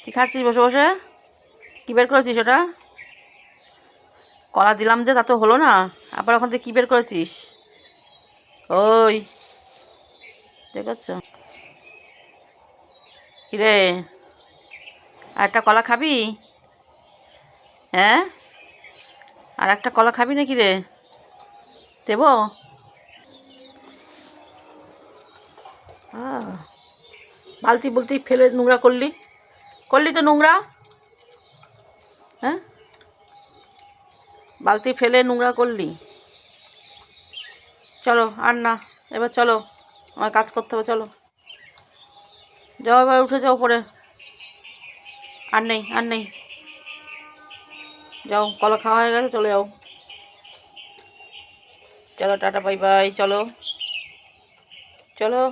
কি খাচ্ছিস বসে বসে? কী বের করেছিস ওটা? কলা দিলাম যে তা তো হলো না, আবার ওখান থেকে কী বের করেছিস? ওই দেখছ কিরে, আর একটা কলা খাবি? হ্যাঁ, আর একটা কলা খাবি নাকি রে? দেবো? বালতি বলতি ফেলে নোংরা করলি, করলি তো নোংরা। হ্যাঁ, বালতি ফেলে নোংরা করলি। চলো আর না, এবার চলো, আমার কাজ করতে হবে, চলো যাও, এবার উঠে যাও উপরে। আর নেই, আর নেই, যাও, কলা খাওয়া হয়ে গেছে, চলে যাও। চলো টাটা বাই বাই, চলো চলো।